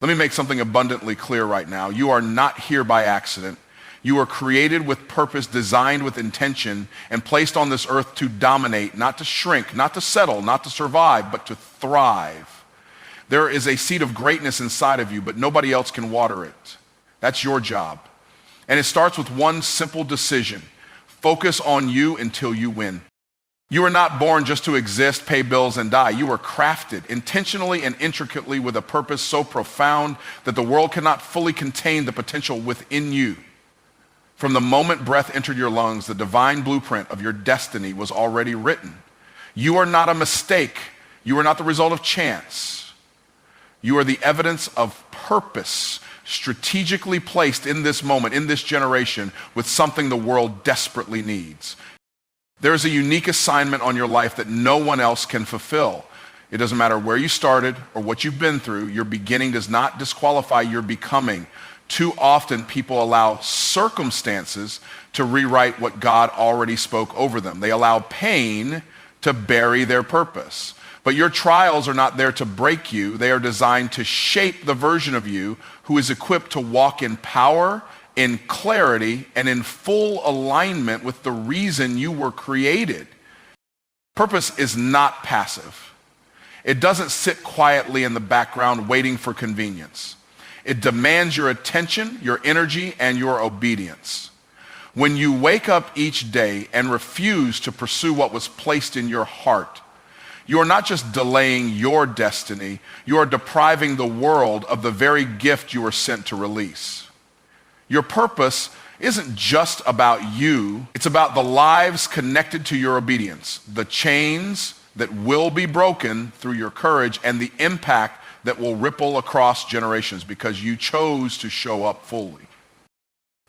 Let me make something abundantly clear right now. You are not here by accident. You are created with purpose, designed with intention, and placed on this earth to dominate, not to shrink, not to settle, not to survive, but to thrive. There is a seed of greatness inside of you, but nobody else can water it. That's your job. And it starts with one simple decision. Focus on you until you win. You were not born just to exist, pay bills, and die. You were crafted intentionally and intricately with a purpose so profound that the world cannot fully contain the potential within you. From the moment breath entered your lungs, the divine blueprint of your destiny was already written. You are not a mistake. You are not the result of chance. You are the evidence of purpose, strategically placed in this moment, in this generation, with something the world desperately needs. There is a unique assignment on your life that no one else can fulfill. It doesn't matter where you started or what you've been through. Your beginning does not disqualify your becoming. Too often people allow circumstances to rewrite what God already spoke over them. They allow pain to bury their purpose. But your trials are not there to break you. They are designed to shape the version of you who is equipped to walk in power, in clarity, and in full alignment with the reason you were created. Purpose is not passive. It doesn't sit quietly in the background waiting for convenience. It demands your attention, your energy, and your obedience. When you wake up each day and refuse to pursue what was placed in your heart, you are not just delaying your destiny, you are depriving the world of the very gift you were sent to release. Your purpose isn't just about you, it's about the lives connected to your obedience, the chains that will be broken through your courage, and the impact that will ripple across generations because you chose to show up fully.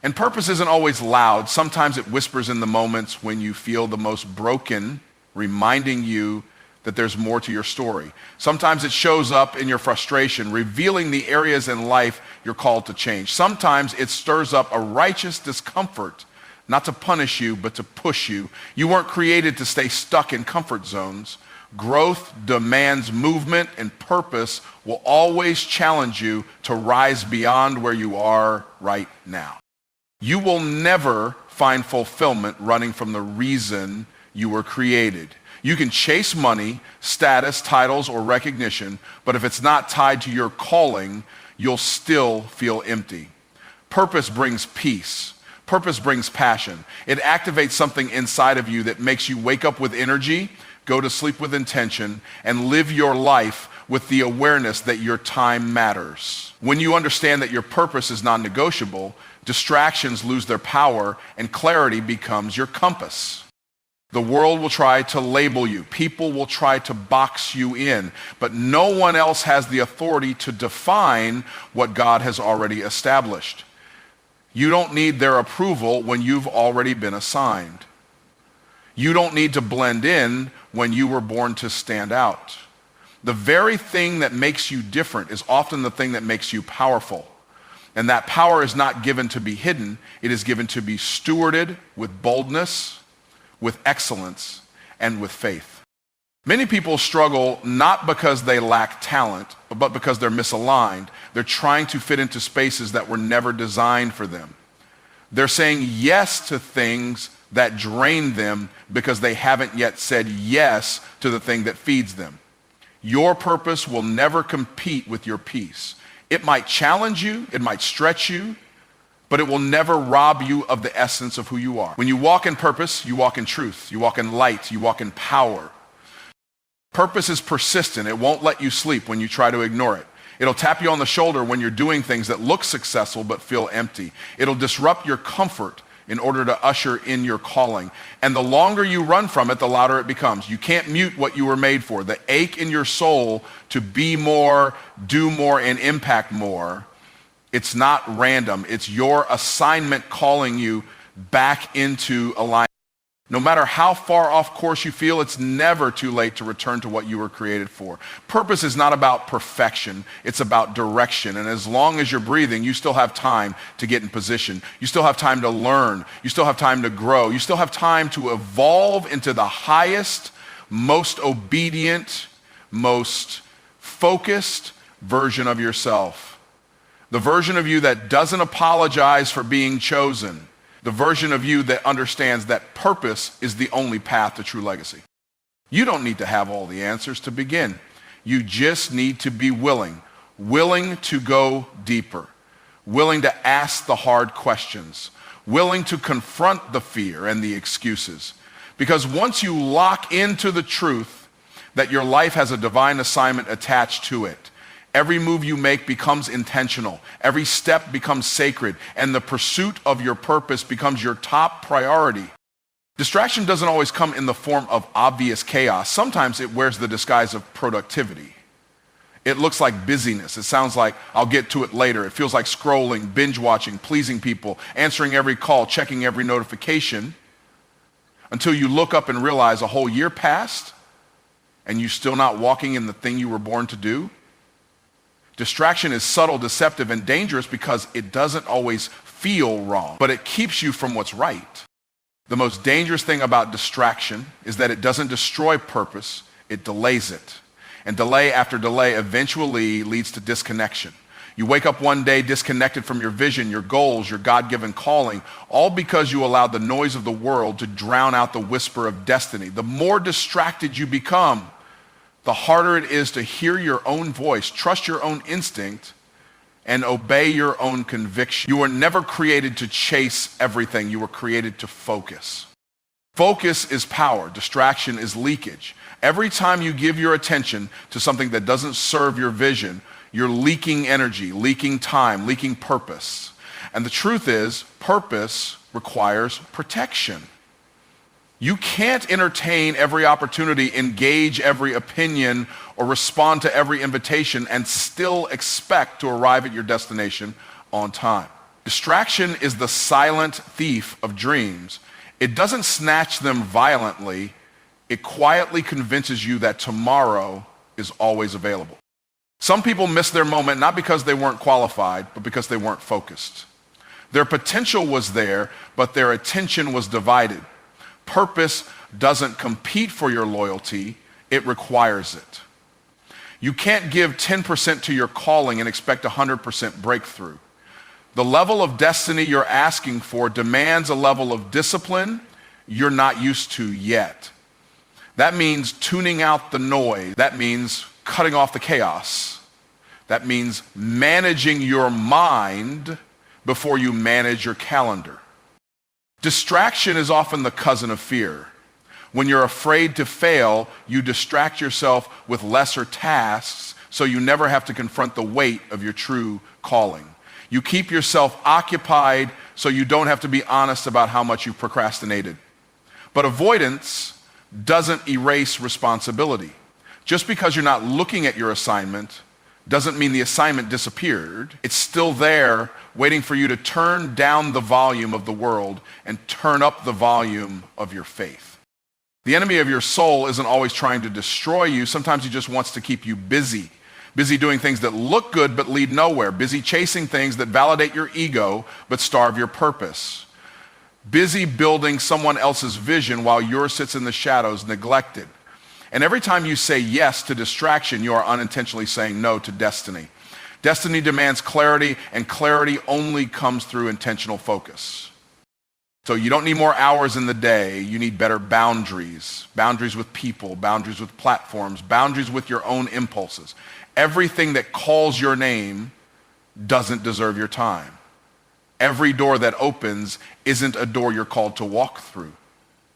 And purpose isn't always loud. Sometimes it whispers in the moments when you feel the most broken, reminding you that there's more to your story. Sometimes it shows up in your frustration, revealing the areas in life you're called to change. Sometimes it stirs up a righteous discomfort, not to punish you, but to push you. You weren't created to stay stuck in comfort zones. Growth demands movement, and purpose will always challenge you to rise beyond where you are right now. You will never find fulfillment running from the reason you were created. You can chase money, status, titles, or recognition, but if it's not tied to your calling, you'll still feel empty. Purpose brings peace. Purpose brings passion. It activates something inside of you that makes you wake up with energy, go to sleep with intention, and live your life with the awareness that your time matters. When you understand that your purpose is non-negotiable, distractions lose their power and clarity becomes your compass. The world will try to label you. People will try to box you in, but no one else has the authority to define what God has already established. You don't need their approval when you've already been assigned. You don't need to blend in when you were born to stand out. The very thing that makes you different is often the thing that makes you powerful. And that power is not given to be hidden. It is given to be stewarded with boldness, with excellence, and with faith. Many people struggle not because they lack talent, but because they're misaligned. They're trying to fit into spaces that were never designed for them. They're saying yes to things that drain them because they haven't yet said yes to the thing that feeds them. Your purpose will never compete with your peace. It might challenge you, it might stretch you, but it will never rob you of the essence of who you are. When you walk in purpose, you walk in truth, you walk in light, you walk in power. Purpose is persistent. It won't let you sleep when you try to ignore it. It'll tap you on the shoulder when you're doing things that look successful but feel empty. It'll disrupt your comfort in order to usher in your calling. And the longer you run from it, the louder it becomes. You can't mute what you were made for. The ache in your soul to be more, do more, and impact more. It's not random. It's your assignment calling you back into alignment. No matter how far off course you feel, it's never too late to return to what you were created for. Purpose is not about perfection. It's about direction. And as long as you're breathing, you still have time to get in position. You still have time to learn. You still have time to grow. You still have time to evolve into the highest, most obedient, most focused version of yourself. The version of you that doesn't apologize for being chosen. The version of you that understands that purpose is the only path to true legacy. You don't need to have all the answers to begin. You just need to be willing to go deeper, willing to ask the hard questions, willing to confront the fear and the excuses. Because once you lock into the truth that your life has a divine assignment attached to it, every move you make becomes intentional. Every step becomes sacred, and the pursuit of your purpose becomes your top priority. Distraction doesn't always come in the form of obvious chaos. Sometimes it wears the disguise of productivity. It looks like busyness. It sounds like I'll get to it later. It feels like scrolling, binge watching, pleasing people, answering every call, checking every notification, until you look up and realize a whole year passed and you're still not walking in the thing you were born to do. Distraction is subtle, deceptive, and dangerous because it doesn't always feel wrong, but it keeps you from what's right. The most dangerous thing about distraction is that it doesn't destroy purpose, it delays it. And delay after delay eventually leads to disconnection. You wake up one day disconnected from your vision, your goals, your God-given calling, all because you allowed the noise of the world to drown out the whisper of destiny. The more distracted you become, the harder it is to hear your own voice, trust your own instinct, and obey your own conviction. You were never created to chase everything. You were created to focus. Focus is power. Distraction is leakage. Every time you give your attention to something that doesn't serve your vision, you're leaking energy, leaking time, leaking purpose. And the truth is, purpose requires protection. You can't entertain every opportunity, engage every opinion, or respond to every invitation and still expect to arrive at your destination on time. Distraction is the silent thief of dreams. It doesn't snatch them violently. It quietly convinces you that tomorrow is always available. Some people miss their moment not because they weren't qualified, but because they weren't focused. Their potential was there, but their attention was divided. Purpose doesn't compete for your loyalty, it requires it. You can't give 10% to your calling and expect 100% breakthrough. The level of destiny you're asking for demands a level of discipline you're not used to yet. That means tuning out the noise. That means cutting off the chaos. That means managing your mind before you manage your calendar. Distraction is often the cousin of fear. When you're afraid to fail, you distract yourself with lesser tasks so you never have to confront the weight of your true calling. You keep yourself occupied so you don't have to be honest about how much you procrastinated. But avoidance doesn't erase responsibility. Just because you're not looking at your assignment doesn't mean the assignment disappeared. It's still there waiting for you to turn down the volume of the world and turn up the volume of your faith. The enemy of your soul isn't always trying to destroy you. Sometimes he just wants to keep you busy doing things that look good but lead nowhere, busy chasing things that validate your ego but starve your purpose, busy building someone else's vision while yours sits in the shadows neglected. And every time you say yes to distraction, you are unintentionally saying no to destiny. Destiny demands clarity, and clarity only comes through intentional focus. So you don't need more hours in the day, you need better boundaries. Boundaries with people, boundaries with platforms, boundaries with your own impulses. Everything that calls your name doesn't deserve your time. Every door that opens isn't a door you're called to walk through.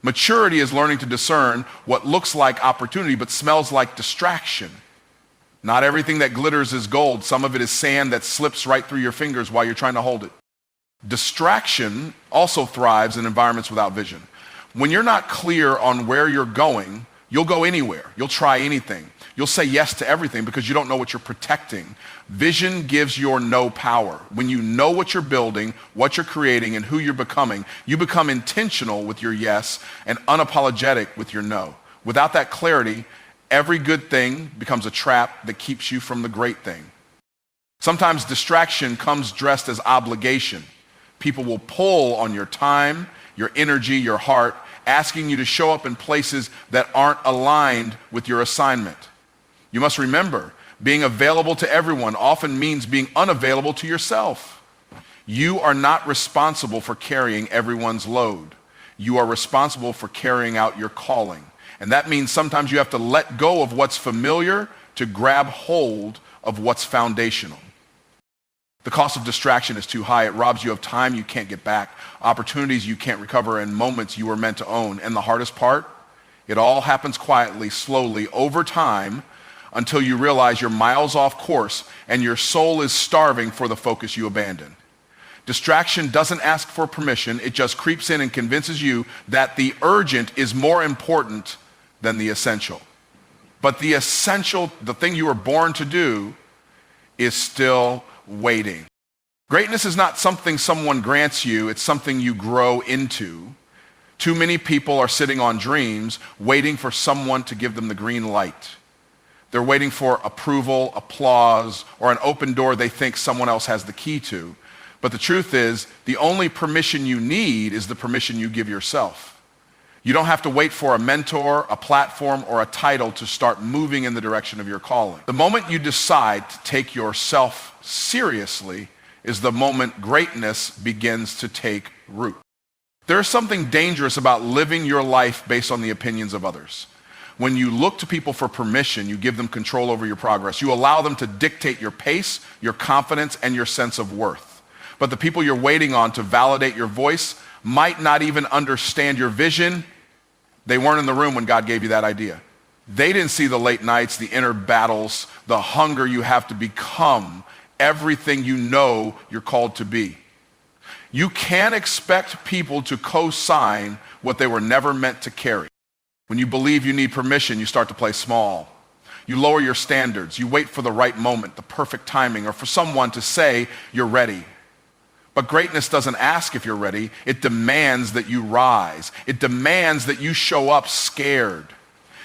Maturity is learning to discern what looks like opportunity but smells like distraction. Not everything that glitters is gold. Some of it is sand that slips right through your fingers while you're trying to hold it. Distraction also thrives in environments without vision. When you're not clear on where you're going, you'll go anywhere. You'll try anything. You'll say yes to everything because you don't know what you're protecting. Vision gives your no power. When you know what you're building, what you're creating, and who you're becoming, you become intentional with your yes and unapologetic with your no. Without that clarity, every good thing becomes a trap that keeps you from the great thing. Sometimes distraction comes dressed as obligation. People will pull on your time, your energy, your heart, asking you to show up in places that aren't aligned with your assignment. You must remember, Being available to everyone often means being unavailable to yourself. You are not responsible for carrying everyone's load. You are responsible for carrying out your calling. And that means sometimes you have to let go of what's familiar to grab hold of what's foundational. The cost of distraction is too high. It robs you of time you can't get back, opportunities you can't recover, and moments you were meant to own. And the hardest part, it all happens quietly, slowly, over time, until you realize you're miles off course and your soul is starving for the focus you abandoned. Distraction doesn't ask for permission. It just creeps in and convinces you that the urgent is more important than the essential. But the essential, the thing you were born to do, is still waiting. Greatness is not something someone grants you. It's something you grow into. Too many people are sitting on dreams, waiting for someone to give them the green light. They're waiting for approval, applause, or an open door they think someone else has the key to. But the truth is, the only permission you need is the permission you give yourself. You don't have to wait for a mentor, a platform, or a title to start moving in the direction of your calling. The moment you decide to take yourself seriously is the moment greatness begins to take root. There is something dangerous about living your life based on the opinions of others. When you look to people for permission, you give them control over your progress. You allow them to dictate your pace, your confidence, and your sense of worth. But the people you're waiting on to validate your voice might not even understand your vision. They weren't in the room when God gave you that idea. They didn't see the late nights, the inner battles, the hunger you have to become everything you know you're called to be. You can't expect people to co-sign what they were never meant to carry. When you believe you need permission, you start to play small. You lower your standards. You wait for the right moment, the perfect timing, or for someone to say you're ready. But greatness doesn't ask if you're ready. It demands that you rise. It demands that you show up scared,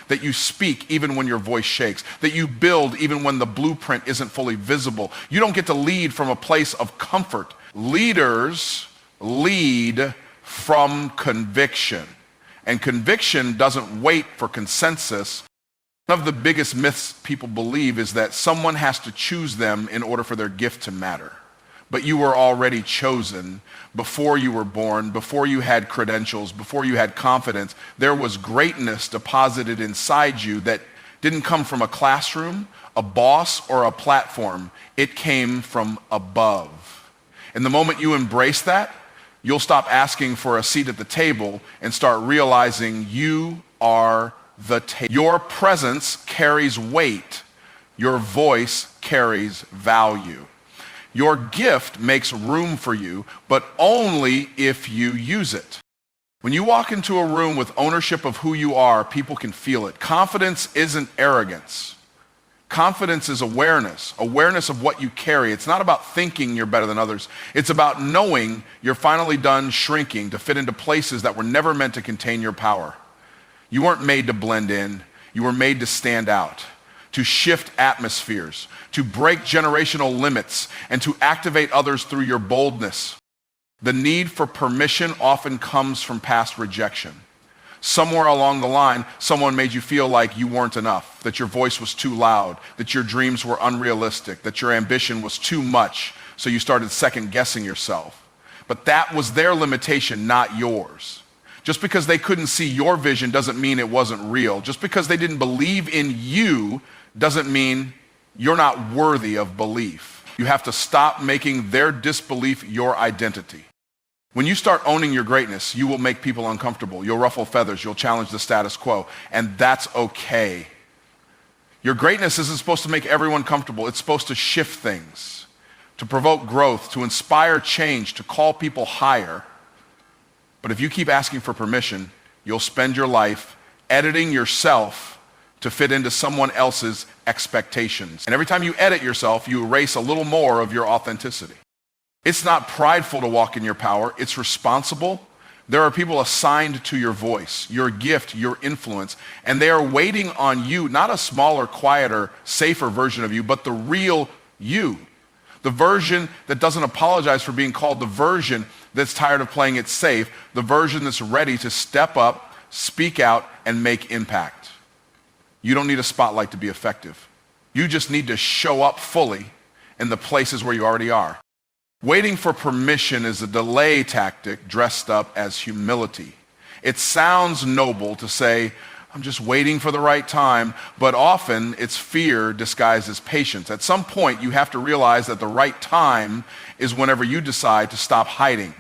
that you speak even when your voice shakes, that you build even when the blueprint isn't fully visible. You don't get to lead from a place of comfort. Leaders lead from conviction. And conviction doesn't wait for consensus. One of the biggest myths people believe is that someone has to choose them in order for their gift to matter. But you were already chosen before you were born, before you had credentials, before you had confidence. There was greatness deposited inside you that didn't come from a classroom, a boss, or a platform. It came from above. And the moment you embrace that, you'll stop asking for a seat at the table and start realizing you are the table. Your presence carries weight. Your voice carries value. Your gift makes room for you, but only if you use it. When you walk into a room with ownership of who you are, people can feel it. Confidence isn't arrogance. Confidence is awareness of what you carry. It's not about thinking you're better than others. It's about knowing you're finally done shrinking to fit into places that were never meant to contain your power. You weren't made to blend in. You were made to stand out, to shift atmospheres, to break generational limits, and to activate others through your boldness. The need for permission often comes from past rejection. Somewhere along the line, someone made you feel like you weren't enough, that your voice was too loud, that your dreams were unrealistic, that your ambition was too much, so you started second-guessing yourself. But that was their limitation, not yours. Just because they couldn't see your vision doesn't mean it wasn't real. Just because they didn't believe in you doesn't mean you're not worthy of belief. You have to stop making their disbelief your identity. When you start owning your greatness, you will make people uncomfortable. You'll ruffle feathers. You'll challenge the status quo. And that's okay. Your greatness isn't supposed to make everyone comfortable. It's supposed to shift things, to provoke growth, to inspire change, to call people higher. But if you keep asking for permission, you'll spend your life editing yourself to fit into someone else's expectations. And every time you edit yourself, you erase a little more of your authenticity. It's not prideful to walk in your power. It's responsible. There are people assigned to your voice, your gift, your influence, and they are waiting on you, not a smaller, quieter, safer version of you, but the real you. The version that doesn't apologize for being called, the version that's tired of playing it safe, the version that's ready to step up, speak out, and make impact. You don't need a spotlight to be effective. You just need to show up fully in the places where you already are. Waiting for permission is a delay tactic dressed up as humility. It sounds noble to say, I'm just waiting for the right time, but often it's fear disguised as patience. At some point, you have to realize that the right time is whenever you decide to stop hiding,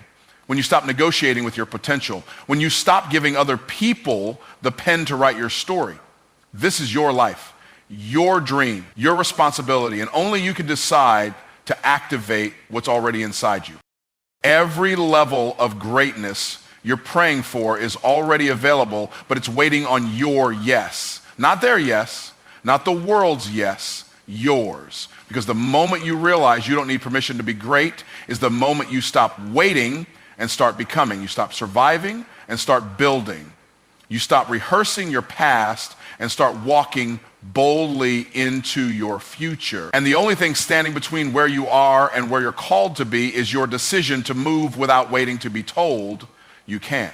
when you stop negotiating with your potential, when you stop giving other people the pen to write your story. This is your life, your dream, your responsibility, and only you can decide to activate what's already inside you. Every level of greatness you're praying for is already available, but it's waiting on your yes. Not their yes, not the world's yes, yours. Because the moment you realize you don't need permission to be great is the moment you stop waiting and start becoming. You stop surviving and start building. You stop rehearsing your past and start walking boldly into your future. And the only thing standing between where you are and where you're called to be is your decision to move without waiting to be told you can.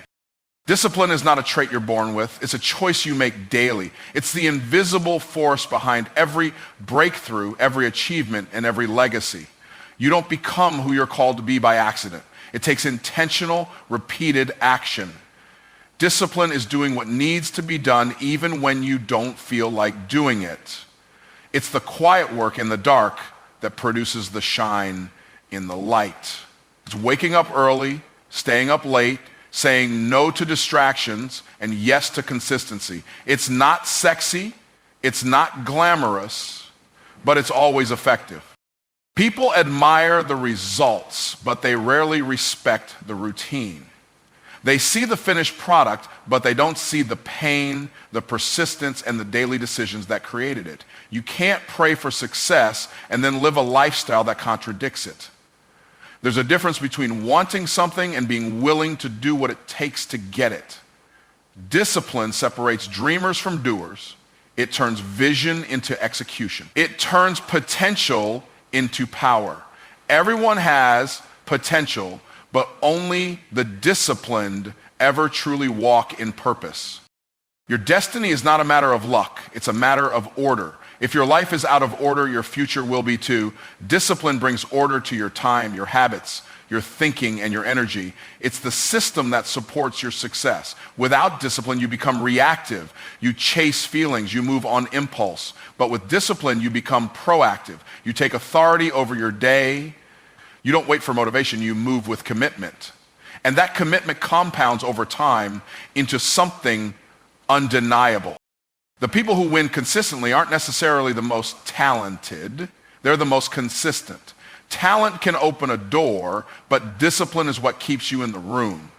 Discipline is not a trait you're born with. It's a choice you make daily. It's the invisible force behind every breakthrough, every achievement, and every legacy. You don't become who you're called to be by accident. It takes intentional, repeated action. Discipline is doing what needs to be done even when you don't feel like doing it. It's the quiet work in the dark that produces the shine in the light. It's waking up early, staying up late, saying no to distractions and yes to consistency. It's not sexy, it's not glamorous, but it's always effective. People admire the results, but they rarely respect the routine. They see the finished product, but they don't see the pain, the persistence, and the daily decisions that created it. You can't pray for success and then live a lifestyle that contradicts it. There's a difference between wanting something and being willing to do what it takes to get it. Discipline separates dreamers from doers. It turns vision into execution. It turns potential into power. Everyone has potential, but only the disciplined ever truly walk in purpose. Your destiny is not a matter of luck. It's a matter of order. If your life is out of order, your future will be too. Discipline brings order to your time, your habits, your thinking, and your energy. It's the system that supports your success. Without discipline, you become reactive. You chase feelings. You move on impulse. But with discipline, you become proactive. You take authority over your day. You don't wait for motivation. You move with commitment. And that commitment compounds over time into something undeniable. The people who win consistently aren't necessarily the most talented. They're the most consistent. Talent can open a door, but discipline is what keeps you in the room.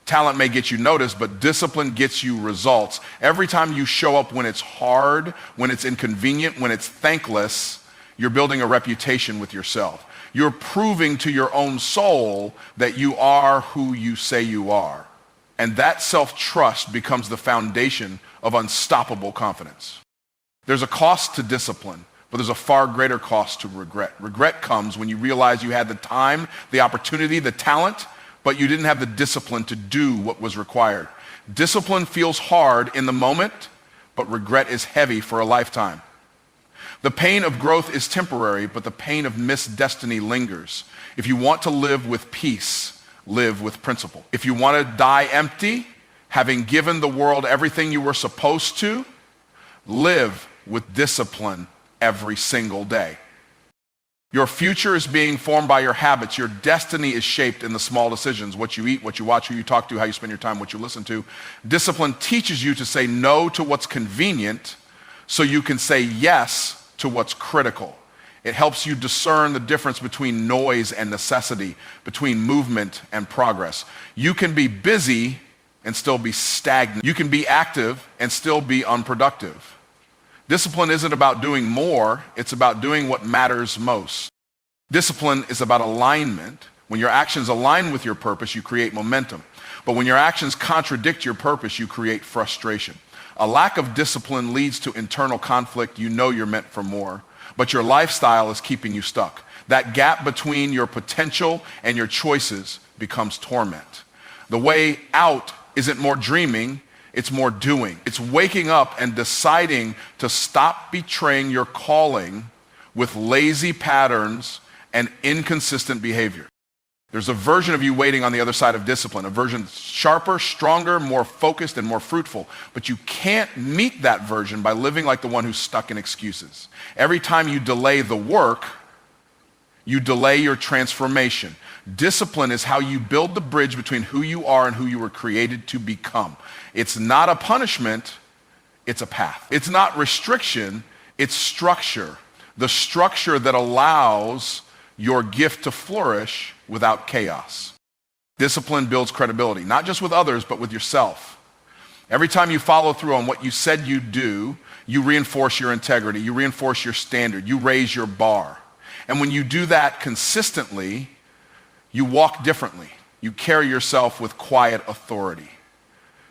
Talent may get you noticed, but discipline gets you results. Every time you show up when it's hard, when it's inconvenient, when it's thankless, you're building a reputation with yourself. You're proving to your own soul that you are who you say you are. And that self-trust becomes the foundation of unstoppable confidence. There's a cost to discipline, but there's a far greater cost to regret. Regret comes when you realize you had the time, the opportunity, the talent, but you didn't have the discipline to do what was required. Discipline feels hard in the moment, but regret is heavy for a lifetime. The pain of growth is temporary, but the pain of missed destiny lingers. If you want to live with peace, live with principle. If you want to die empty, having given the world everything you were supposed to, live with discipline every single day. Your future is being formed by your habits. Your destiny is shaped in the small decisions, what you eat, what you watch, who you talk to, how you spend your time, what you listen to. Discipline teaches you to say no to what's convenient so you can say yes to what's critical. It helps you discern the difference between noise and necessity, between movement and progress. You can be busy and still be stagnant. You can be active and still be unproductive. Discipline isn't about doing more, it's about doing what matters most. Discipline is about alignment. When your actions align with your purpose, you create momentum. But when your actions contradict your purpose, you create frustration. A lack of discipline leads to internal conflict. You know you're meant for more, but your lifestyle is keeping you stuck. That gap between your potential and your choices becomes torment. The way out isn't more dreaming, It's more doing. It's waking up and deciding to stop betraying your calling with lazy patterns and inconsistent behavior. There's a version of you waiting on the other side of discipline, a version sharper, stronger, more focused, and more fruitful. But you can't meet that version by living like the one who's stuck in excuses. Every time you delay the work, you delay your transformation. Discipline is how you build the bridge between who you are and who you were created to become. It's not a punishment, it's a path. It's not restriction, it's structure. The structure that allows your gift to flourish without chaos. Discipline builds credibility, not just with others, but with yourself. Every time you follow through on what you said you'd do, you reinforce your integrity, you reinforce your standard, you raise your bar. And when you do that consistently, you walk differently. You carry yourself with quiet authority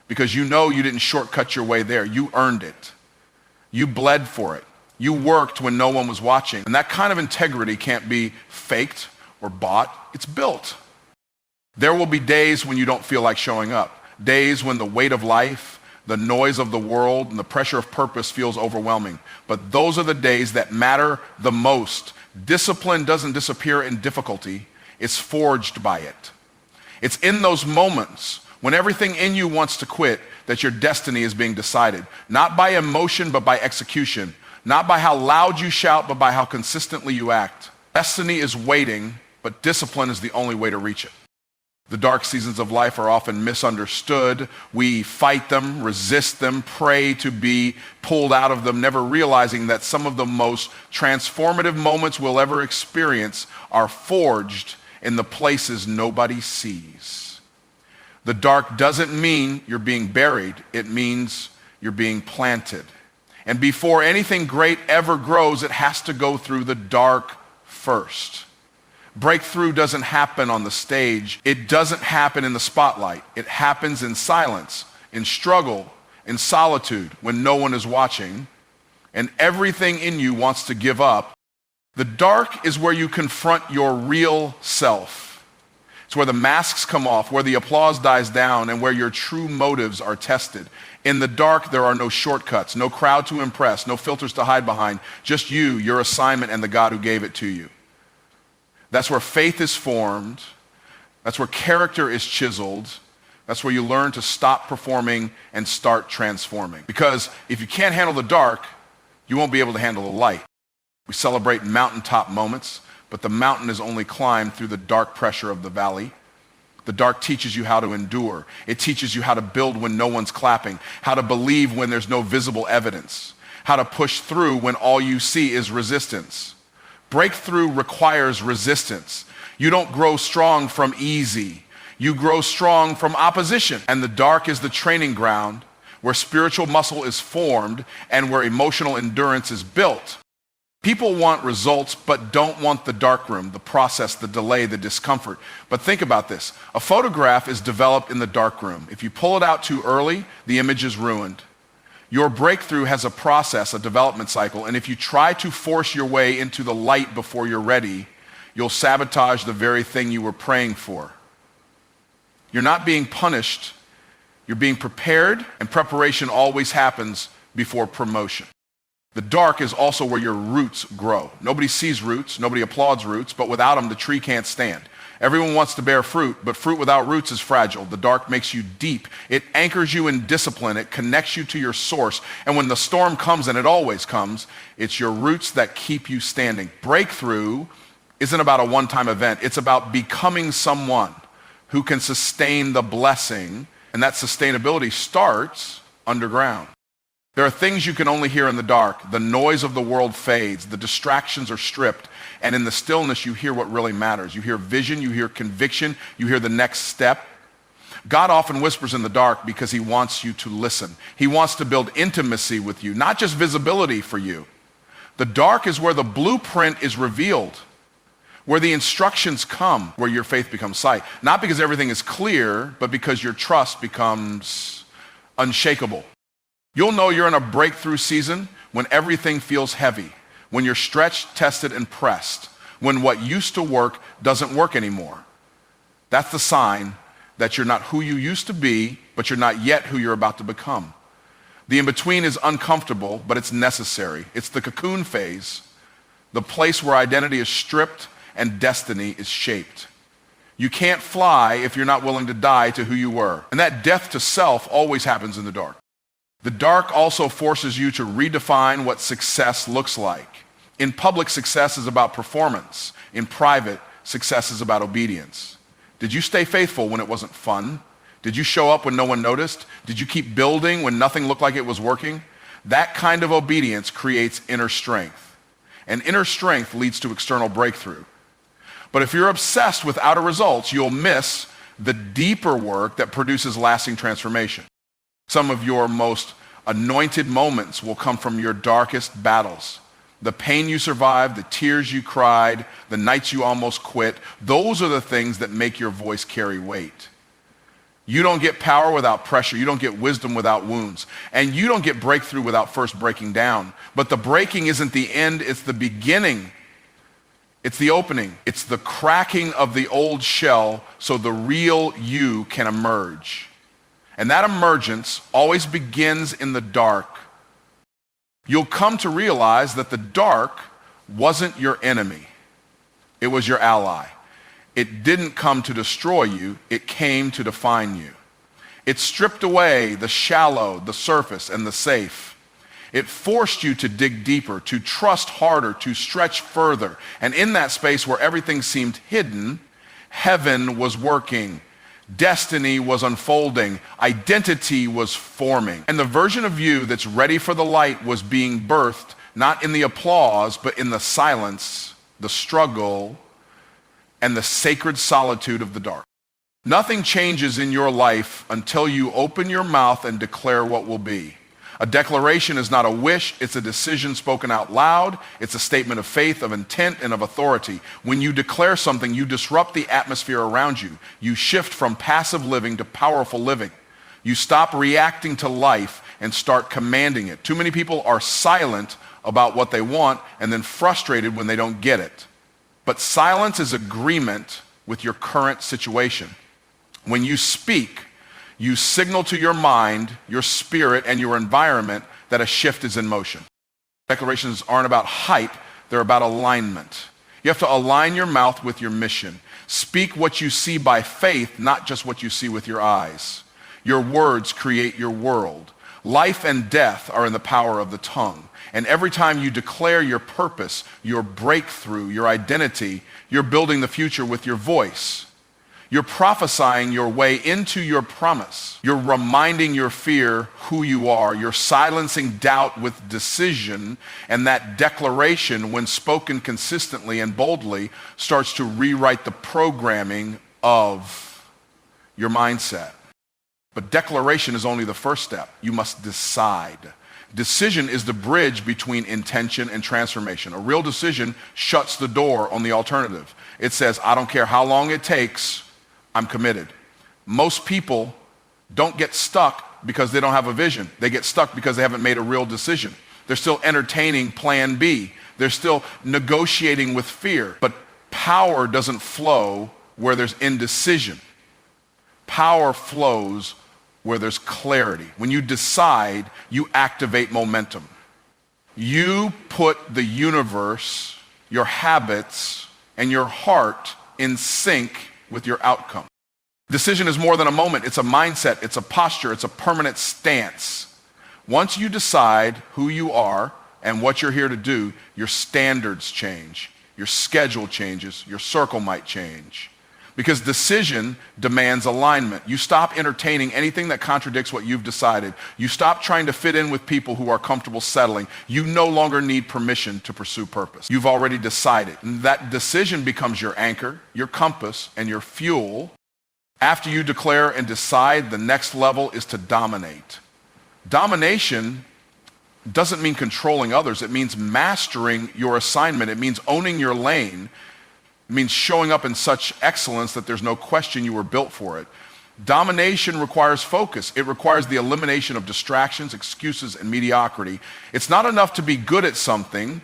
because you know you didn't shortcut your way there. You earned it. You bled for it. You worked when no one was watching. And that kind of integrity can't be faked or bought. It's built. There will be days when you don't feel like showing up. Days when the weight of life, the noise of the world, and the pressure of purpose feels overwhelming. But those are the days that matter the most. Discipline doesn't disappear in difficulty. It's forged by it. It's in those moments when everything in you wants to quit that your destiny is being decided. Not by emotion, but by execution. Not by how loud you shout, but by how consistently you act. Destiny is waiting, but discipline is the only way to reach it. The dark seasons of life are often misunderstood. We fight them, resist them, pray to be pulled out of them, never realizing that some of the most transformative moments we'll ever experience are forged in the places nobody sees. The dark doesn't mean you're being buried. It means you're being planted. And before anything great ever grows, it has to go through the dark first. Breakthrough doesn't happen on the stage. It doesn't happen in the spotlight. It happens in silence, in struggle, in solitude, when no one is watching, and everything in you wants to give up. The dark is where you confront your real self. It's where the masks come off, where the applause dies down, and where your true motives are tested. In the dark, there are no shortcuts, no crowd to impress, no filters to hide behind, just you, your assignment, and the God who gave it to you. That's where faith is formed. That's where character is chiseled. That's where you learn to stop performing and start transforming. Because if you can't handle the dark, you won't be able to handle the light. We celebrate mountaintop moments, but the mountain is only climbed through the dark pressure of the valley. The dark teaches you how to endure. It teaches you how to build when no one's clapping, how to believe when there's no visible evidence, how to push through when all you see is resistance. Breakthrough requires resistance. You don't grow strong from easy. You grow strong from opposition. And the dark is the training ground where spiritual muscle is formed and where emotional endurance is built. People want results but don't want the darkroom, the process, the delay, the discomfort. But think about this. A photograph is developed in the darkroom. If you pull it out too early, the image is ruined. Your breakthrough has a process, a development cycle, and if you try to force your way into the light before you're ready, you'll sabotage the very thing you were praying for. You're not being punished, you're being prepared, and preparation always happens before promotion. The dark is also where your roots grow. Nobody sees roots, nobody applauds roots, but without them, the tree can't stand. Everyone wants to bear fruit, but fruit without roots is fragile. The dark makes you deep. It anchors you in discipline. It connects you to your source. And when the storm comes, and it always comes, it's your roots that keep you standing. Breakthrough isn't about a one-time event. It's about becoming someone who can sustain the blessing, and that sustainability starts underground. There are things you can only hear in the dark. The noise of the world fades. The distractions are stripped. And in the stillness, you hear what really matters. You hear vision. You hear conviction. You hear the next step. God often whispers in the dark because he wants you to listen. He wants to build intimacy with you, not just visibility for you. The dark is where the blueprint is revealed, where the instructions come, where your faith becomes sight. Not because everything is clear, but because your trust becomes unshakable. You'll know you're in a breakthrough season when everything feels heavy, when you're stretched, tested, and pressed, when what used to work doesn't work anymore. That's the sign that you're not who you used to be, but you're not yet who you're about to become. The in-between is uncomfortable, but it's necessary. It's the cocoon phase, the place where identity is stripped and destiny is shaped. You can't fly if you're not willing to die to who you were. And that death to self always happens in the dark. The dark also forces you to redefine what success looks like. In public, success is about performance. In private, success is about obedience. Did you stay faithful when it wasn't fun? Did you show up when no one noticed? Did you keep building when nothing looked like it was working? That kind of obedience creates inner strength. And inner strength leads to external breakthrough. But if you're obsessed with outer results, you'll miss the deeper work that produces lasting transformation. Some of your most anointed moments will come from your darkest battles. The pain you survived, the tears you cried, the nights you almost quit, those are the things that make your voice carry weight. You don't get power without pressure. You don't get wisdom without wounds. And you don't get breakthrough without first breaking down. But the breaking isn't the end, it's the beginning. It's the opening. It's the cracking of the old shell so the real you can emerge. And that emergence always begins in the dark. You'll come to realize that the dark wasn't your enemy. It was your ally. It didn't come to destroy you. It came to define you. It stripped away the shallow, the surface, and the safe. It forced you to dig deeper, to trust harder, to stretch further. And in that space where everything seemed hidden, heaven was working. Destiny was unfolding. Identity was forming. And the version of you that's ready for the light was being birthed, not in the applause, but in the silence, the struggle, and the sacred solitude of the dark. Nothing changes in your life until you open your mouth and declare what will be. A declaration is not a wish, it's a decision spoken out loud. It's a statement of faith, of intent, and of authority. When you declare something, you disrupt the atmosphere around you. You shift from passive living to powerful living. You stop reacting to life and start commanding it. Too many people are silent about what they want and then frustrated when they don't get it. But silence is agreement with your current situation. When you speak, you signal to your mind, your spirit, and your environment that a shift is in motion. Declarations aren't about hype, they're about alignment. You have to align your mouth with your mission. Speak what you see by faith, not just what you see with your eyes. Your words create your world. Life and death are in the power of the tongue. And every time you declare your purpose, your breakthrough, your identity, you're building the future with your voice. You're prophesying your way into your promise. You're reminding your fear who you are. You're silencing doubt with decision. And that declaration, when spoken consistently and boldly, starts to rewrite the programming of your mindset. But declaration is only the first step. You must decide. Decision is the bridge between intention and transformation. A real decision shuts the door on the alternative. It says, I don't care how long it takes, I'm committed. Most people don't get stuck because they don't have a vision. They get stuck because they haven't made a real decision. They're still entertaining plan B. They're still negotiating with fear. But power doesn't flow where there's indecision. Power flows where there's clarity. When you decide, you activate momentum. You put the universe, your habits, and your heart in sync with your outcome. Decision is more than a moment. It's a mindset. It's a posture. It's a permanent stance. Once you decide who you are and what you're here to do, your standards change. Your schedule changes. Your circle might change. Because decision demands alignment. You stop entertaining anything that contradicts what you've decided. You stop trying to fit in with people who are comfortable settling. You no longer need permission to pursue purpose. You've already decided. And that decision becomes your anchor, your compass, and your fuel. After you declare and decide, the next level is to dominate. Domination doesn't mean controlling others. It means mastering your assignment. It means owning your lane. It means showing up in such excellence that there's no question you were built for it. Domination requires focus. It requires the elimination of distractions, excuses, and mediocrity. It's not enough to be good at something.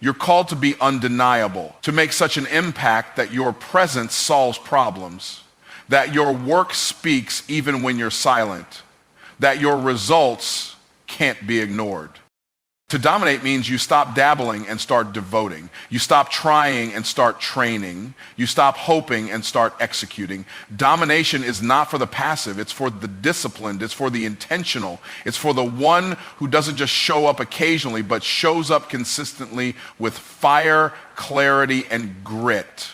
You're called to be undeniable, to make such an impact that your presence solves problems. that your work speaks even when you're silent, that your results can't be ignored. To dominate means you stop dabbling and start devoting. You stop trying and start training. You stop hoping and start executing. Domination is not for the passive. It's for the disciplined. It's for the intentional. It's for the one who doesn't just show up occasionally, but shows up consistently with fire, clarity, and grit.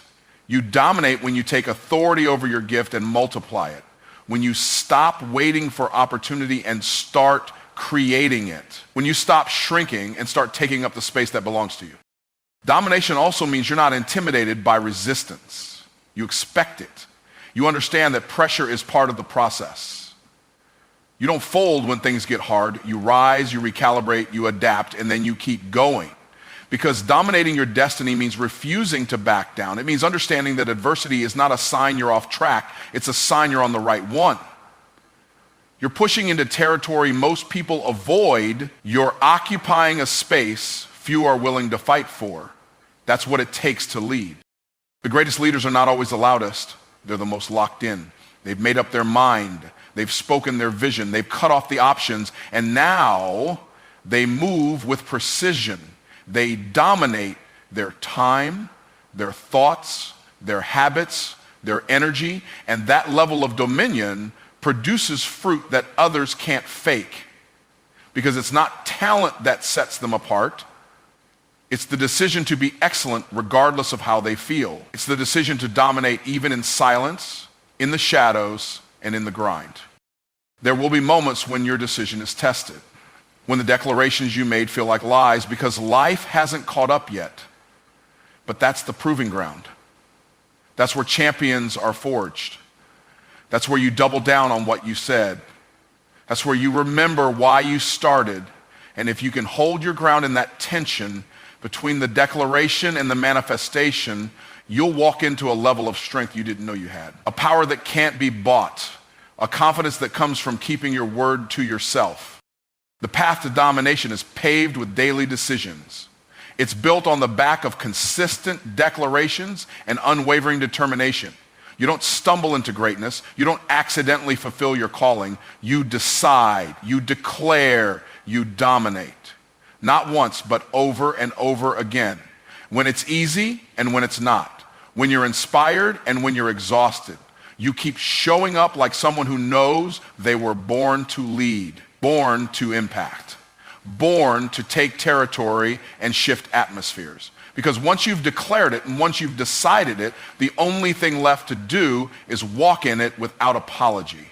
You dominate when you take authority over your gift and multiply it. When you stop waiting for opportunity and start creating it. When you stop shrinking and start taking up the space that belongs to you. Domination also means you're not intimidated by resistance. You expect it. You understand that pressure is part of the process. You don't fold when things get hard. You rise, you recalibrate, you adapt, and then you keep going. Because dominating your destiny means refusing to back down. It means understanding that adversity is not a sign you're off track. It's a sign you're on the right one. You're pushing into territory most people avoid. You're occupying a space few are willing to fight for. That's what it takes to lead. The greatest leaders are not always the loudest. They're the most locked in. They've made up their mind. They've spoken their vision. They've cut off the options. And now they move with precision. They dominate their time, their thoughts, their habits, their energy, and that level of dominion produces fruit that others can't fake. Because it's not talent that sets them apart. It's the decision to be excellent regardless of how they feel. It's the decision to dominate even in silence, in the shadows, and in the grind. There will be moments when your decision is tested, when the declarations you made feel like lies because life hasn't caught up yet. But that's the proving ground. That's where champions are forged. That's where you double down on what you said. That's where you remember why you started. And if you can hold your ground in that tension between the declaration and the manifestation, you'll walk into a level of strength you didn't know you had. A power that can't be bought. A confidence that comes from keeping your word to yourself. The path to domination is paved with daily decisions. It's built on the back of consistent declarations and unwavering determination. You don't stumble into greatness. You don't accidentally fulfill your calling. You decide, you declare, you dominate. Not once, but over and over again. When it's easy and when it's not. When you're inspired and when you're exhausted. You keep showing up like someone who knows they were born to lead, born to impact, born to take territory and shift atmospheres. Because once you've declared it and once you've decided it, the only thing left to do is walk in it without apology.